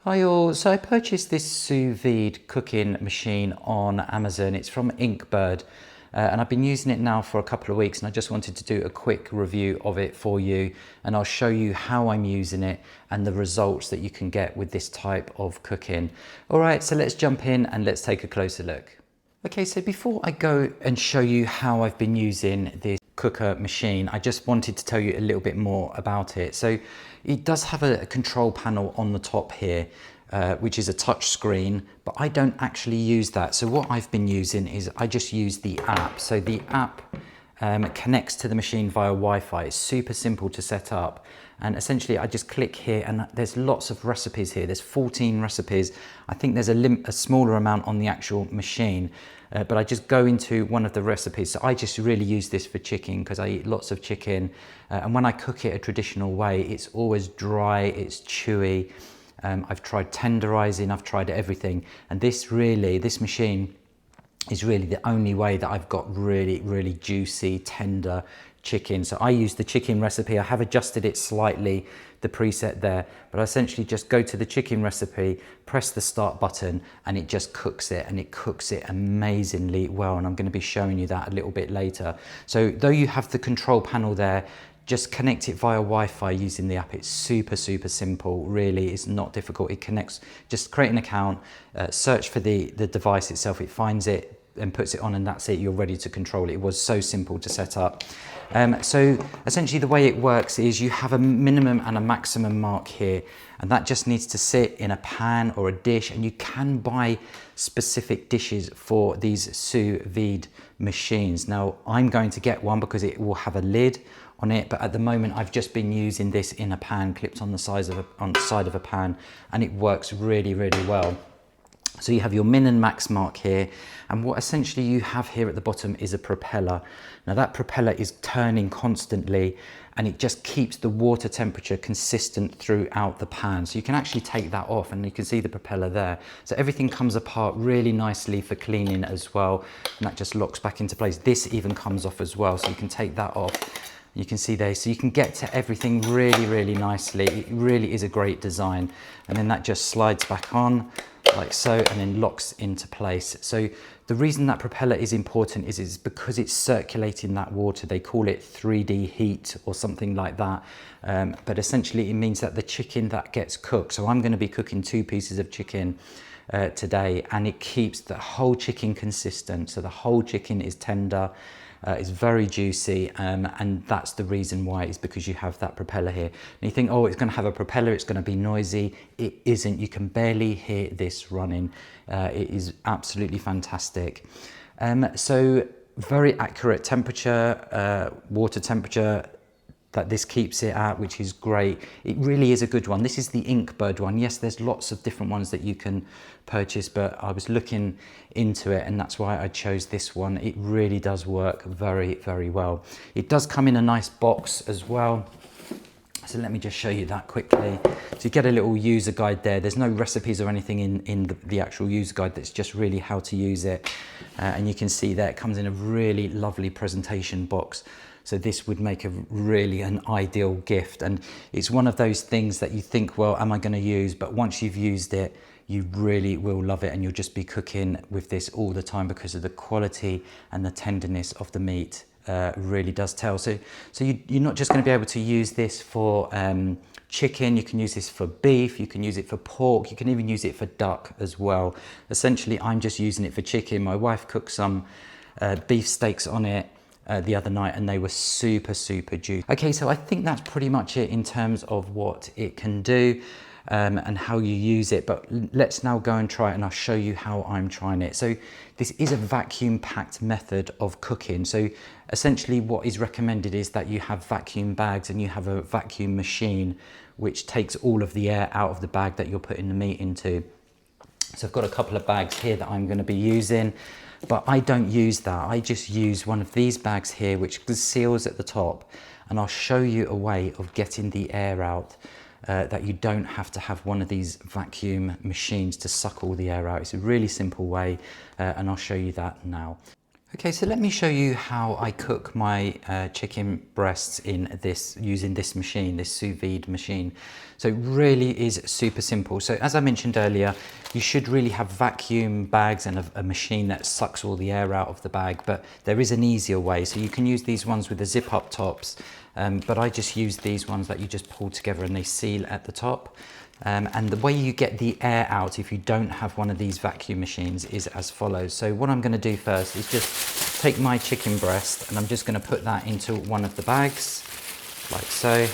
Hi all, so I purchased this Sous Vide cooking machine on Amazon. It's from Inkbird and I've been using it now for a couple of weeks, and I just wanted to do a quick review of it for you, and I'll show you how I'm using it and the results that you can get with this type of cooking. All right, so let's jump in and let's take a closer look. Okay, so before I go and show you how I've been using this cooker machine, I just wanted to tell you a little bit more about it. So it does have a control panel on the top here, which is a touch screen, but I don't actually use that. So what I've been using is I just use the app. So the app connects to the machine via Wi-Fi. It's super simple to set up. And essentially I just click here and there's lots of recipes here. There's 14 recipes. I think there's a smaller amount on the actual machine, but I just go into one of the recipes. So I just really use this for chicken because I eat lots of chicken. And when I cook it a traditional way, it's always dry, it's chewy. I've tried tenderizing, I've tried everything. And this machine is really the only way that I've got really juicy, tender chicken. So I use the chicken recipe. I have adjusted it slightly, the preset there, but I essentially just go to the chicken recipe, press the start button, and it just cooks it, and it cooks it amazingly well. And I'm going to be showing you that a little bit later. So though you have the control panel there, just connect it via Wi-Fi using the app. It's super simple, really. It's not difficult. It connects, just create an account, search for the device itself, it finds it and puts it on, and that's it. You're ready to control it. It was so simple to set up. So essentially the way it works is you have a minimum and a maximum mark here, and that just needs to sit in a pan or a dish, and you can buy specific dishes for these Sous Vide machines. Now I'm going to get one because it will have a lid on it, but at the moment I've just been using this in a pan, clipped on the side of a pan, and it works really well. So you have your min and max mark here, and what essentially you have here at the bottom is a propeller. Now that propeller is turning constantly, and it just keeps the water temperature consistent throughout the pan. So you can actually take that off, and you can see the propeller there. So everything comes apart really nicely for cleaning as well, and that just locks back into place. This even comes off as well, so you can take that off. You can see there, so you can get to everything really nicely. It really is a great design. And then that just slides back on like so, and then locks into place. So the reason that propeller is important is because it's circulating that water. They call it 3D heat or something like that. But essentially it means that the chicken that gets cooked, so I'm going to be cooking 2 pieces of chicken today, and it keeps the whole chicken consistent. So the whole chicken is tender. It's very juicy, and that's the reason why, is because you have that propeller here. And you think, oh, it's going to have a propeller, it's going to be noisy. It isn't. You can barely hear this running. It is absolutely fantastic. So very accurate temperature, water temperature that this keeps it at, which is great. It really is a good one. This is the Inkbird one. Yes, there's lots of different ones that you can purchase, but I was looking into it, and that's why I chose this one. It really does work very well. It does come in a nice box as well. So let me just show you that quickly. So you get a little user guide there. There's no recipes or anything in the actual user guide. That's just really how to use it. And you can see there it comes in a really lovely presentation box. So this would make an ideal gift. And it's one of those things that you think, well, am I going to use? But once you've used it, you really will love it, and you'll just be cooking with this all the time because of the quality and the tenderness of the meat. Really does tell. So you're not just going to be able to use this for chicken. You can use this for beef, you can use it for pork, you can even use it for duck as well. Essentially I'm just using it for chicken. My wife cooked some beef steaks on it the other night, and they were super juicy. Okay, so I think that's pretty much it in terms of what it can do and how you use it, but let's now go and try it, and I'll show you how I'm trying it. So this is a vacuum packed method of cooking. So essentially what is recommended is that you have vacuum bags and you have a vacuum machine which takes all of the air out of the bag that you're putting the meat into. So I've got a couple of bags here that I'm going to be using, but I don't use that. I just use one of these bags here which seals at the top, and I'll show you a way of getting the air out that you don't have to have one of these vacuum machines to suck all the air out. It's a really simple way, and I'll show you that now. Okay, so let me show you how I cook my chicken breasts in this, using this machine, this sous vide machine. So it really is super simple. So as I mentioned earlier, you should really have vacuum bags and a machine that sucks all the air out of the bag, but there is an easier way. So you can use these ones with the zip up tops, but I just use these ones that you just pull together and they seal at the top. And the way you get the air out if you don't have one of these vacuum machines is as follows. So what I'm going to do first is just take my chicken breast and I'm just going to put that into one of the bags, like so.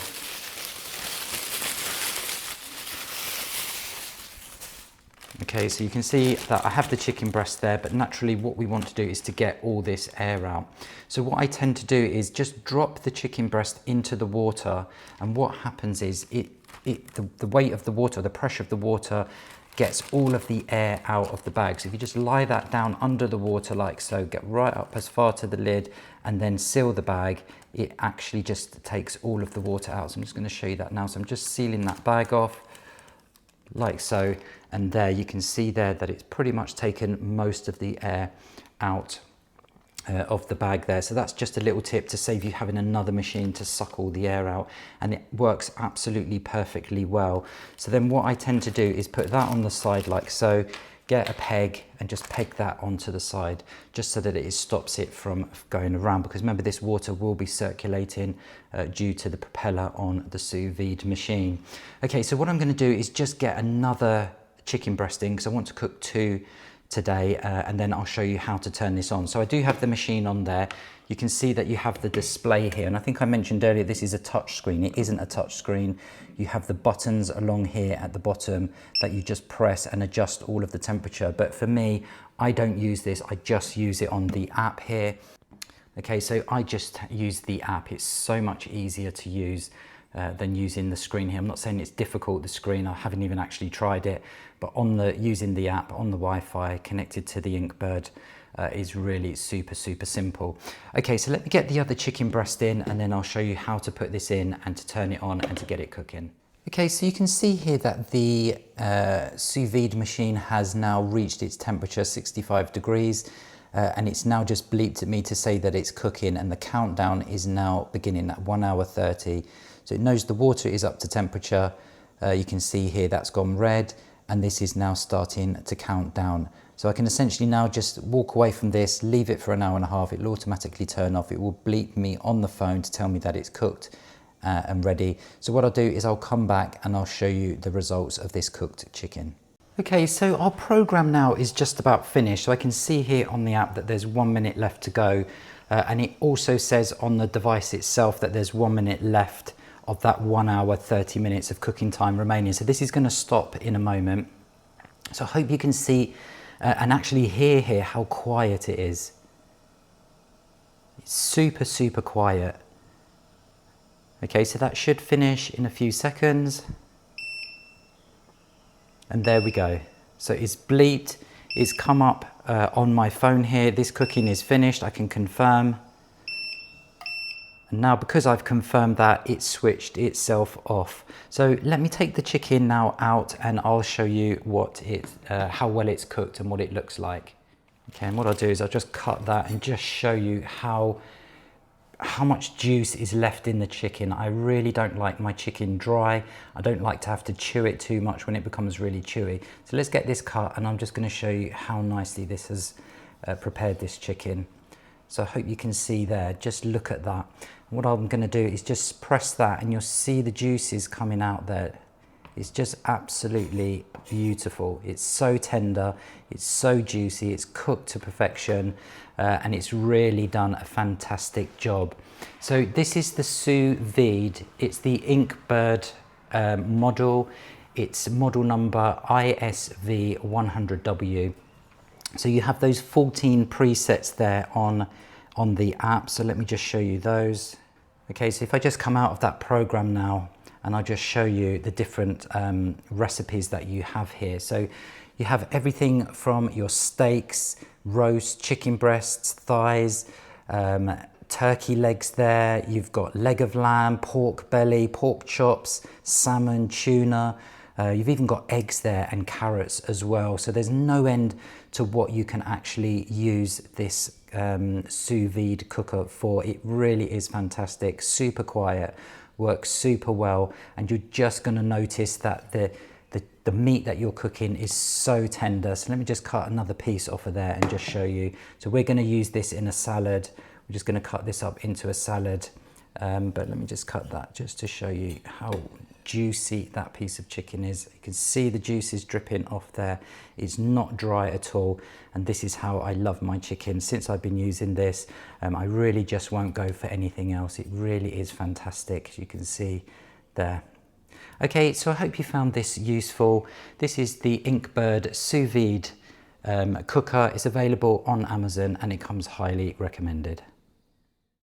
Okay, so you can see that I have the chicken breast there, but naturally what we want to do is to get all this air out. So what I tend to do is just drop the chicken breast into the water, and what happens is the weight of the water, the pressure of the water gets all of the air out of the bag. So if you just lie that down under the water like so, get right up as far to the lid and then seal the bag, it actually just takes all of the water out. So I'm just going to show you that now. So I'm just sealing that bag off like so, and there you can see there that it's pretty much taken most of the air out of the bag there. So that's just a little tip to save you having another machine to suck all the air out, and it works absolutely perfectly well. So then what I tend to do is put that on the side like so, get a peg and just peg that onto the side just so that it stops it from going around, because remember this water will be circulating due to the propeller on the sous vide machine. Okay, so what I'm going to do is just get another chicken breast in because I want to cook 2 today, and then I'll show you how to turn this on. So I do have the machine on there. You can see that you have the display here, and I think I mentioned earlier this is a touch screen. It isn't a touch screen. You have the buttons along here at the bottom that you just press and adjust all of the temperature. But for me, I don't use this. I just use it on the app here. Okay, so I just use the app. It's so much easier to use than using the screen here. I'm not saying it's difficult, the screen, I haven't even actually tried it, but using the app on the Wi-Fi connected to the Inkbird is really super simple. Okay, so let me get the other chicken breast in and then I'll show you how to put this in and to turn it on and to get it cooking. Okay, so you can see here that the sous vide machine has now reached its temperature, 65 degrees, and it's now just bleeped at me to say that it's cooking, and the countdown is now beginning at 1 hour 30. So it knows the water is up to temperature. You can see here that's gone red, and this is now starting to count down. So I can essentially now just walk away from this, leave it for 1.5 hours. It will automatically turn off. It will bleep me on the phone to tell me that it's cooked and ready. So what I'll do is I'll come back and I'll show you the results of this cooked chicken. Okay, so our program now is just about finished. So I can see here on the app that there's 1 minute left to go. And it also says on the device itself that there's 1 minute left of that 1 hour 30 minutes of cooking time remaining. So this is going to stop in a moment. So I hope you can see and actually hear here how quiet it is. It's super quiet. Okay, so that should finish in a few seconds. And there we go. So it's bleeped, it's come up on my phone here. This cooking is finished, I can confirm. And now because I've confirmed that, it switched itself off. So let me take the chicken now out and I'll show you how well it's cooked and what it looks like. Okay, and what I'll do is I'll just cut that and just show you how much juice is left in the chicken. I really don't like my chicken dry. I don't like to have to chew it too much when it becomes really chewy. So let's get this cut and I'm just going to show you how nicely this has prepared this chicken. So I hope you can see there, just look at that. And what I'm going to do is just press that and you'll see the juices coming out there. It's just absolutely beautiful. It's so tender, it's so juicy, it's cooked to perfection, and it's really done a fantastic job. So this is the Sous Vide. It's the Inkbird model. It's model number ISV100W. So you have those 14 presets there on the app. So let me just show you those. Okay, so if I just come out of that program now, and I'll just show you the different recipes that you have here. So you have everything from your steaks, roast, chicken breasts, thighs, turkey legs there. You've got leg of lamb, pork belly, pork chops, salmon, tuna. You've even got eggs there and carrots as well. So there's no end to what you can actually use this Sous Vide cooker for. It really is fantastic, super quiet, works super well, and you're just going to notice that the meat that you're cooking is so tender. So let me just cut another piece off of there and just show you. So we're going to use this in a salad. We're just going to cut this up into a salad, but let me just cut that just to show you how juicy that piece of chicken is. You can see the juices dripping off there. It's not dry at all, and this is how I love my chicken. Since I've been using this, I really just won't go for anything else. It really is fantastic, as you can see there. Okay, so I hope you found this useful. This is the Inkbird Sous Vide cooker. It's available on Amazon and it comes highly recommended.